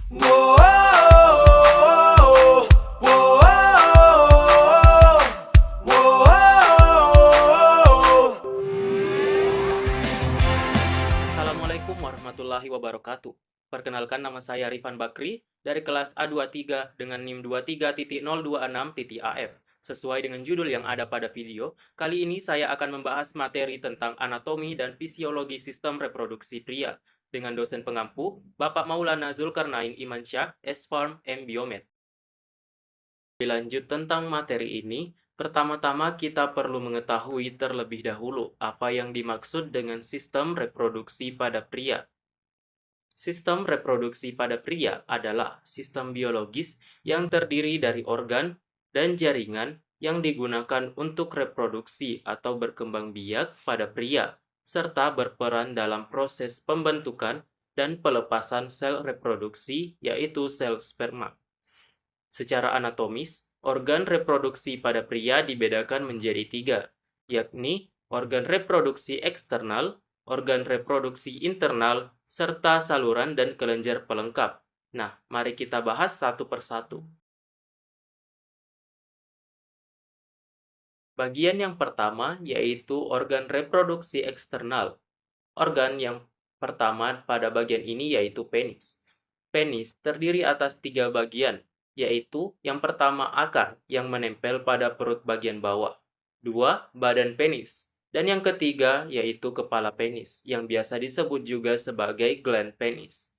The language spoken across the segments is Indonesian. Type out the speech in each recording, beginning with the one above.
Assalamualaikum warahmatullahi wabarakatuh. Perkenalkan, nama saya Rifan Bakri dari kelas A23 dengan NIM 23.026.AF. Sesuai dengan judul yang ada pada video, kali ini saya akan membahas materi tentang anatomi dan fisiologi sistem reproduksi pria dengan dosen pengampu Bapak Maulana Zulkarnain Imansyah, S.Pharm, M. Biomed. Dilanjut tentang materi ini, pertama-tama kita perlu mengetahui terlebih dahulu apa yang dimaksud dengan sistem reproduksi pada pria. Sistem reproduksi pada pria adalah sistem biologis yang terdiri dari organ dan jaringan yang digunakan untuk reproduksi atau berkembang biak pada pria, serta berperan dalam proses pembentukan dan pelepasan sel reproduksi, yaitu sel sperma. Secara anatomis, organ reproduksi pada pria dibedakan menjadi 3, yakni organ reproduksi eksternal, organ reproduksi internal, serta saluran dan kelenjar pelengkap. Nah, mari kita bahas satu persatu. Bagian yang pertama yaitu organ reproduksi eksternal. Organ yang pertama pada bagian ini yaitu penis. Penis terdiri atas 3 bagian, yaitu yang pertama akar yang menempel pada perut bagian bawah, 2 badan penis, dan yang ketiga yaitu kepala penis yang biasa disebut juga sebagai gland penis.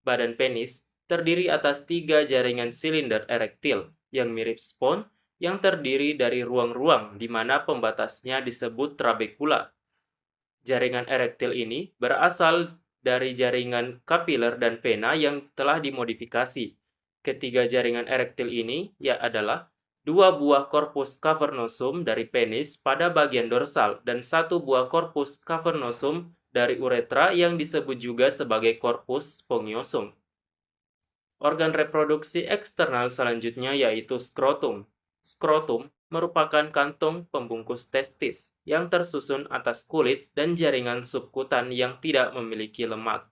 Badan penis terdiri atas 3 jaringan silinder erektil yang mirip spons yang terdiri dari ruang-ruang di mana pembatasnya disebut trabekula. Jaringan erektil ini berasal dari jaringan kapiler dan vena yang telah dimodifikasi. Ketiga jaringan erektil ini adalah 2 buah korpus cavernosum dari penis pada bagian dorsal dan 1 buah korpus cavernosum dari uretra yang disebut juga sebagai korpus spongiosum. Organ reproduksi eksternal selanjutnya yaitu skrotum. Skrotum merupakan kantong pembungkus testis yang tersusun atas kulit dan jaringan subkutan yang tidak memiliki lemak.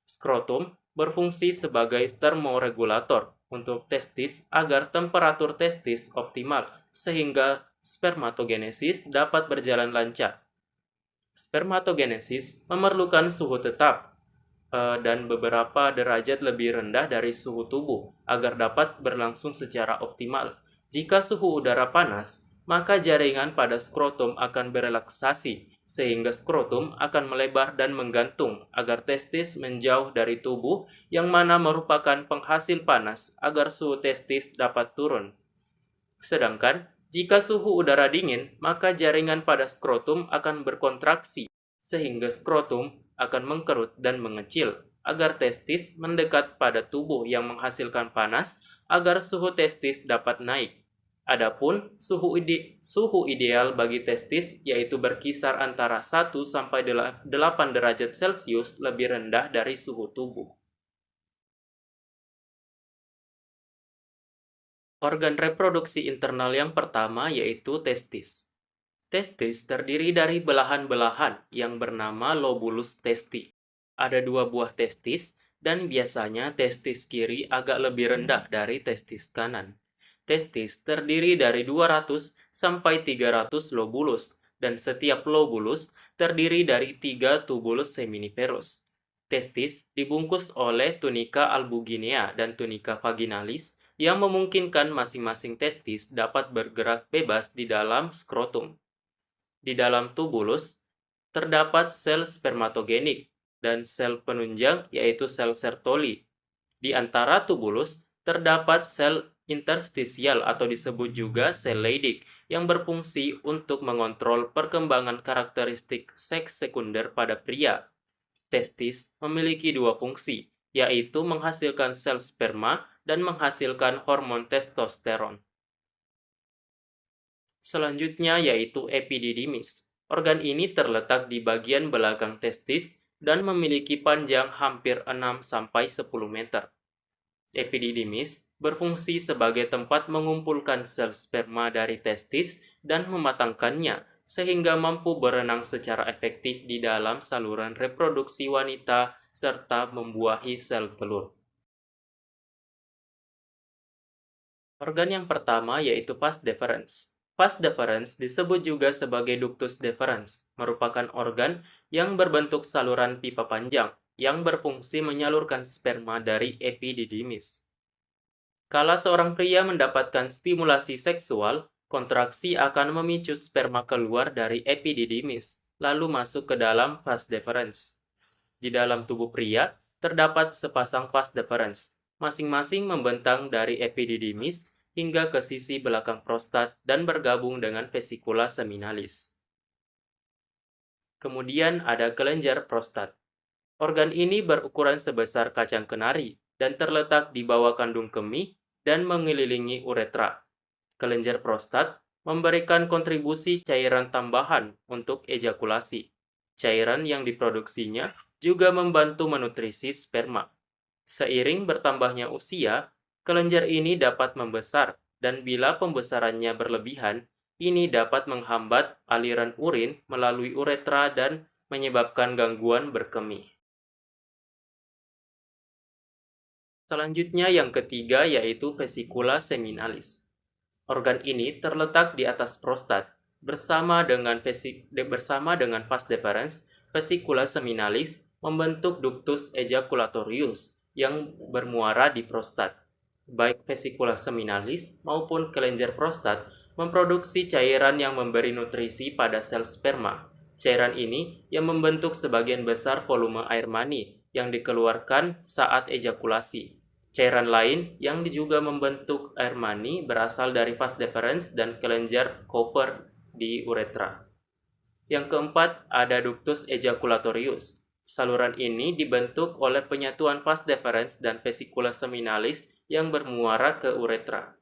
Skrotum berfungsi sebagai termoregulator untuk testis agar temperatur testis optimal sehingga spermatogenesis dapat berjalan lancar. Spermatogenesis memerlukan suhu tetap dan beberapa derajat lebih rendah dari suhu tubuh agar dapat berlangsung secara optimal. Jika suhu udara panas, maka jaringan pada skrotum akan berelaksasi, sehingga skrotum akan melebar dan menggantung agar testis menjauh dari tubuh yang mana merupakan penghasil panas agar suhu testis dapat turun. Sedangkan, jika suhu udara dingin, maka jaringan pada skrotum akan berkontraksi, sehingga skrotum akan mengkerut dan mengecil agar testis mendekat pada tubuh yang menghasilkan panas agar suhu testis dapat naik. Adapun suhu ideal bagi testis yaitu berkisar antara 1 sampai 8 derajat Celcius lebih rendah dari suhu tubuh. Organ reproduksi internal yang pertama yaitu testis. Testis terdiri dari belahan-belahan yang bernama lobulus testi. Ada 2 buah testis dan biasanya testis kiri agak lebih rendah dari testis kanan. Testis terdiri dari 200 sampai 300 lobulus dan setiap lobulus terdiri dari 3 tubulus seminiferus. Testis dibungkus oleh tunika albuginea dan tunika vaginalis yang memungkinkan masing-masing testis dapat bergerak bebas di dalam skrotum. Di dalam tubulus terdapat sel spermatogenik dan sel penunjang yaitu sel Sertoli. Di antara tubulus terdapat sel interstisial atau disebut juga sel Leydig yang berfungsi untuk mengontrol perkembangan karakteristik seks sekunder pada pria. Testis memiliki 2 fungsi, yaitu menghasilkan sel sperma dan menghasilkan hormon testosteron. Selanjutnya yaitu epididymis. Organ ini terletak di bagian belakang testis dan memiliki panjang hampir 6-10 meter. Epididymis berfungsi sebagai tempat mengumpulkan sel sperma dari testis dan mematangkannya sehingga mampu berenang secara efektif di dalam saluran reproduksi wanita serta membuahi sel telur. Organ yang pertama yaitu vas deferens. Vas deferens disebut juga sebagai ductus deferens, merupakan organ yang berbentuk saluran pipa panjang yang berfungsi menyalurkan sperma dari epididymis. Kala seorang pria mendapatkan stimulasi seksual, kontraksi akan memicu sperma keluar dari epididymis, lalu masuk ke dalam vas deferens. Di dalam tubuh pria, terdapat sepasang vas deferens, masing-masing membentang dari epididymis hingga ke sisi belakang prostat dan bergabung dengan vesikula seminalis. Kemudian ada kelenjar prostat. Organ ini berukuran sebesar kacang kenari dan terletak di bawah kandung kemih dan mengelilingi uretra. Kelenjar prostat memberikan kontribusi cairan tambahan untuk ejakulasi. Cairan yang diproduksinya juga membantu menutrisi sperma. Seiring bertambahnya usia, kelenjar ini dapat membesar, dan bila pembesarannya berlebihan, ini dapat menghambat aliran urin melalui uretra dan menyebabkan gangguan berkemih. Selanjutnya yang ketiga yaitu vesikula seminalis. Organ ini terletak di atas prostat. Bersama dengan vas deferens, vesikula seminalis membentuk ductus ejaculatorius yang bermuara di prostat. Baik vesikula seminalis maupun kelenjar prostat memproduksi cairan yang memberi nutrisi pada sel sperma. Cairan ini yang membentuk sebagian besar volume air mani yang dikeluarkan saat ejakulasi. Cairan lain yang juga membentuk air mani berasal dari vas deferens dan kelenjar Cooper di uretra. Yang keempat ada ductus ejaculatorius. Saluran ini dibentuk oleh penyatuan vas deferens dan vesikula seminalis yang bermuara ke uretra.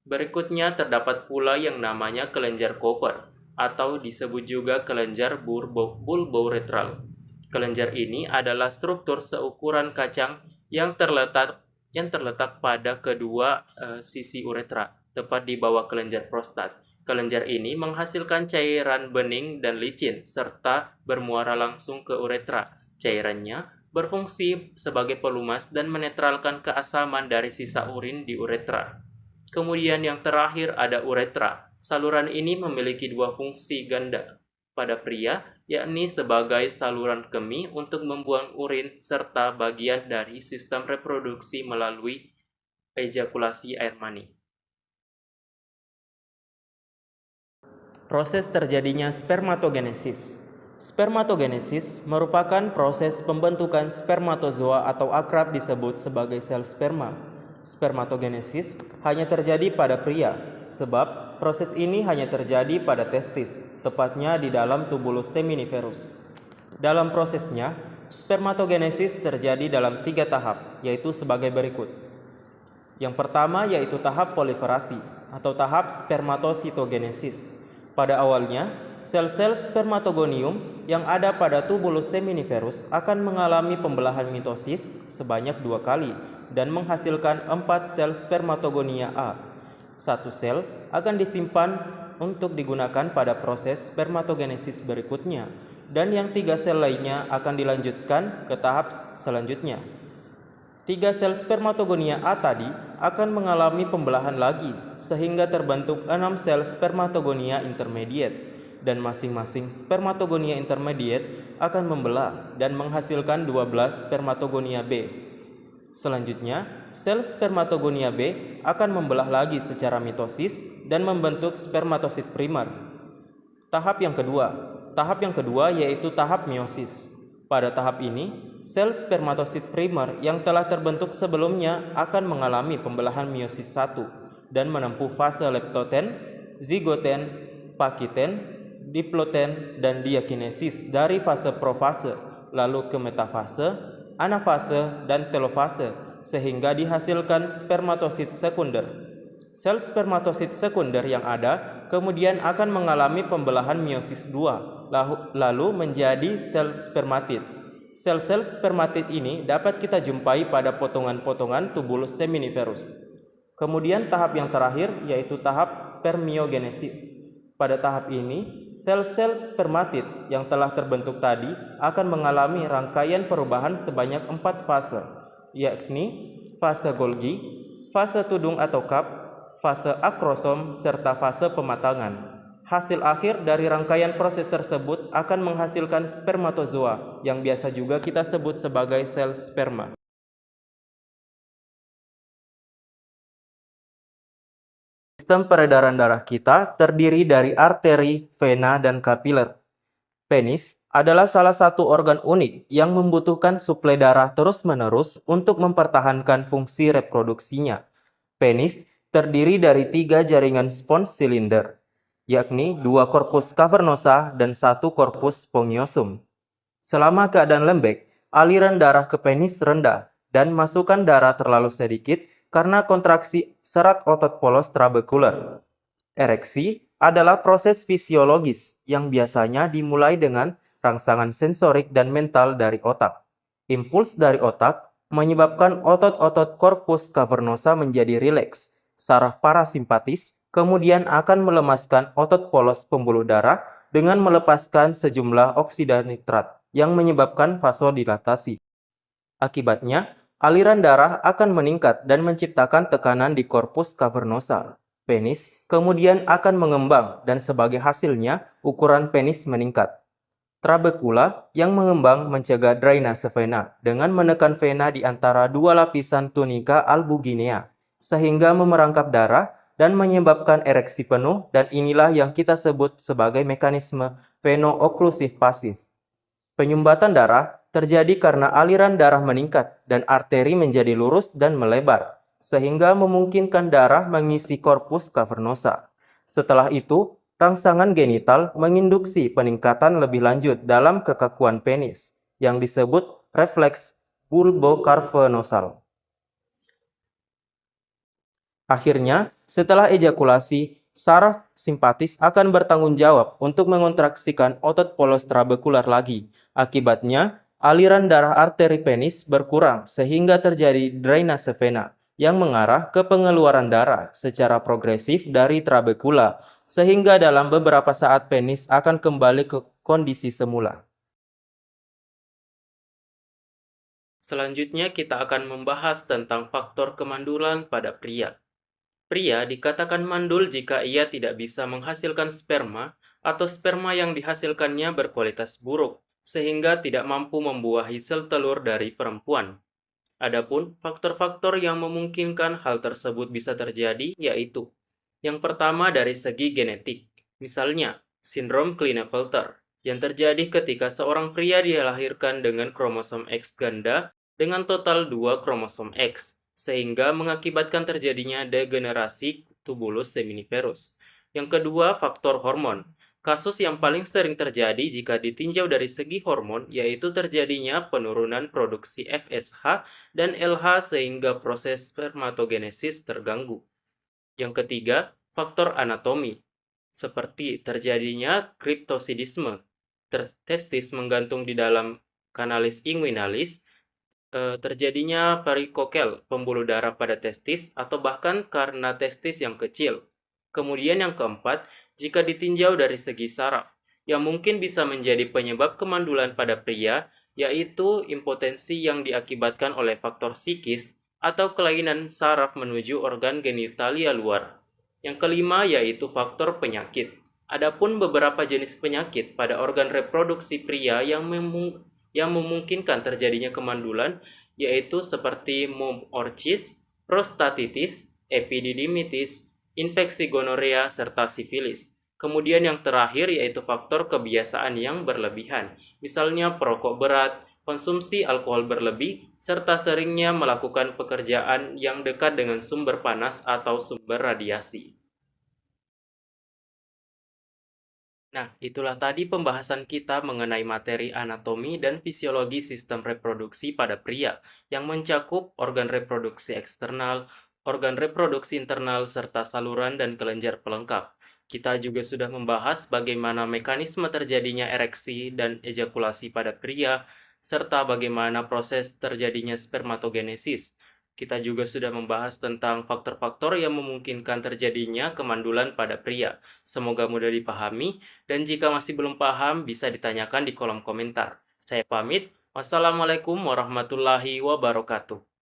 Berikutnya terdapat pula yang namanya kelenjar Cooper atau disebut juga kelenjar bulbouretral. Kelenjar ini adalah struktur seukuran kacang yang terletak pada kedua sisi uretra, tepat di bawah kelenjar prostat. Kelenjar ini menghasilkan cairan bening dan licin, serta bermuara langsung ke uretra. Cairannya berfungsi sebagai pelumas dan menetralkan keasaman dari sisa urin di uretra. Kemudian yang terakhir ada uretra. Saluran ini memiliki dua fungsi ganda pada pria, yakni sebagai saluran kemih untuk membuang urin serta bagian dari sistem reproduksi melalui ejakulasi air mani. Proses terjadinya spermatogenesis. Spermatogenesis merupakan proses pembentukan spermatozoa atau akrab disebut sebagai sel sperma. Spermatogenesis hanya terjadi pada pria, sebab proses ini hanya terjadi pada testis, tepatnya di dalam tubulus seminiferus. Dalam prosesnya, spermatogenesis terjadi dalam 3 tahap, yaitu sebagai berikut. Yang pertama yaitu tahap proliferasi atau tahap spermatositogenesis. Pada awalnya, sel-sel spermatogonium yang ada pada tubulus seminiferus akan mengalami pembelahan mitosis sebanyak 2 kali dan menghasilkan 4 sel spermatogonia A. 1 sel akan disimpan untuk digunakan pada proses spermatogenesis berikutnya, dan yang 3 sel lainnya akan dilanjutkan ke tahap selanjutnya. 3 sel spermatogonia A tadi akan mengalami pembelahan lagi sehingga terbentuk 6 sel spermatogonia intermediate, dan masing-masing spermatogonia intermediate akan membelah dan menghasilkan 12 spermatogonia B. Selanjutnya, sel spermatogonia B akan membelah lagi secara mitosis dan membentuk spermatosit primer. Tahap yang kedua yaitu tahap meiosis. Pada tahap ini, sel spermatosit primer yang telah terbentuk sebelumnya akan mengalami pembelahan meiosis 1 dan menempuh fase leptoten, zigoten, pakiten, diploten, dan diakinesis dari fase profase, lalu ke metafase, anafase, dan telofase, sehingga dihasilkan spermatosit sekunder. Sel spermatosit sekunder yang ada kemudian akan mengalami pembelahan meiosis 2, lalu menjadi sel spermatid. Sel-sel spermatid ini dapat kita jumpai pada potongan-potongan tubulus seminiferus. Kemudian tahap yang terakhir yaitu tahap spermiogenesis. Pada tahap ini, sel-sel spermatid yang telah terbentuk tadi akan mengalami rangkaian perubahan sebanyak 4 fase, yakni fase Golgi, fase tudung atau cup, fase akrosom, serta fase pematangan. Hasil akhir dari rangkaian proses tersebut akan menghasilkan spermatozoa, yang biasa juga kita sebut sebagai sel sperma. Sistem peredaran darah kita terdiri dari arteri, vena, dan kapiler. Penis adalah salah satu organ unik yang membutuhkan suplai darah terus-menerus untuk mempertahankan fungsi reproduksinya. Penis terdiri dari 3 jaringan spons silinder, yakni 2 korpus cavernosa dan 1 korpus spongiosum. Selama keadaan lembek, aliran darah ke penis rendah dan masukan darah terlalu sedikit karena kontraksi serat otot polos trabekular. Ereksi adalah proses fisiologis yang biasanya dimulai dengan rangsangan sensorik dan mental dari otak. Impuls dari otak menyebabkan otot-otot korpus cavernosa menjadi rileks. Saraf parasimpatis kemudian akan melemaskan otot polos pembuluh darah dengan melepaskan sejumlah oksida nitrat yang menyebabkan vasodilatasi. Akibatnya, aliran darah akan meningkat dan menciptakan tekanan di korpus cavernosa. Penis kemudian akan mengembang dan sebagai hasilnya ukuran penis meningkat. Trabekula yang mengembang mencegah drainase vena dengan menekan vena di antara 2 lapisan tunika albuginea sehingga memerangkap darah dan menyebabkan ereksi penuh, dan inilah yang kita sebut sebagai mekanisme veno-oklusif pasif. Penyumbatan darah terjadi karena aliran darah meningkat dan arteri menjadi lurus dan melebar, sehingga memungkinkan darah mengisi korpus cavernosa. Setelah itu, rangsangan genital menginduksi peningkatan lebih lanjut dalam kekakuan penis, yang disebut refleks bulbocavernosal. Akhirnya, setelah ejakulasi, saraf simpatis akan bertanggung jawab untuk mengontraksikan otot polos trabekular lagi. Akibatnya, aliran darah arteri penis berkurang sehingga terjadi drainase vena yang mengarah ke pengeluaran darah secara progresif dari trabekula, sehingga dalam beberapa saat penis akan kembali ke kondisi semula. Selanjutnya kita akan membahas tentang faktor kemandulan pada pria. Pria dikatakan mandul jika ia tidak bisa menghasilkan sperma atau sperma yang dihasilkannya berkualitas buruk, sehingga tidak mampu membuahi sel telur dari perempuan. Adapun faktor-faktor yang memungkinkan hal tersebut bisa terjadi yaitu: yang pertama dari segi genetik, misalnya sindrom Klinefelter, yang terjadi ketika seorang pria dilahirkan dengan kromosom X ganda dengan total 2 kromosom X, sehingga mengakibatkan terjadinya degenerasi tubulus seminiferus. Yang kedua, faktor hormon. Kasus yang paling sering terjadi jika ditinjau dari segi hormon yaitu terjadinya penurunan produksi FSH dan LH sehingga proses spermatogenesis terganggu. Yang ketiga, faktor anatomi, seperti terjadinya kriptosidisme, testis menggantung di dalam kanalis inguinalis, terjadinya varikokel, pembuluh darah pada testis, atau bahkan karena testis yang kecil. Kemudian yang keempat, jika ditinjau dari segi saraf, yang mungkin bisa menjadi penyebab kemandulan pada pria, yaitu impotensi yang diakibatkan oleh faktor psikis atau kelainan saraf menuju organ genitalia luar. Yang kelima yaitu faktor penyakit. Adapun beberapa jenis penyakit pada organ reproduksi pria yang memungkinkan terjadinya kemandulan yaitu seperti orchis, prostatitis, epididymitis, infeksi gonorea, serta sifilis. Kemudian yang terakhir yaitu faktor kebiasaan yang berlebihan, misalnya perokok berat, konsumsi alkohol berlebih, serta seringnya melakukan pekerjaan yang dekat dengan sumber panas atau sumber radiasi. Nah, itulah tadi pembahasan kita mengenai materi anatomi dan fisiologi sistem reproduksi pada pria, yang mencakup organ reproduksi eksternal, organ reproduksi internal, serta saluran dan kelenjar pelengkap. Kita juga sudah membahas bagaimana mekanisme terjadinya ereksi dan ejakulasi pada pria, serta bagaimana proses terjadinya spermatogenesis. Kita juga sudah membahas tentang faktor-faktor yang memungkinkan terjadinya kemandulan pada pria. Semoga mudah dipahami, dan jika masih belum paham bisa ditanyakan di kolom komentar. Saya pamit. Wassalamualaikum warahmatullahi wabarakatuh.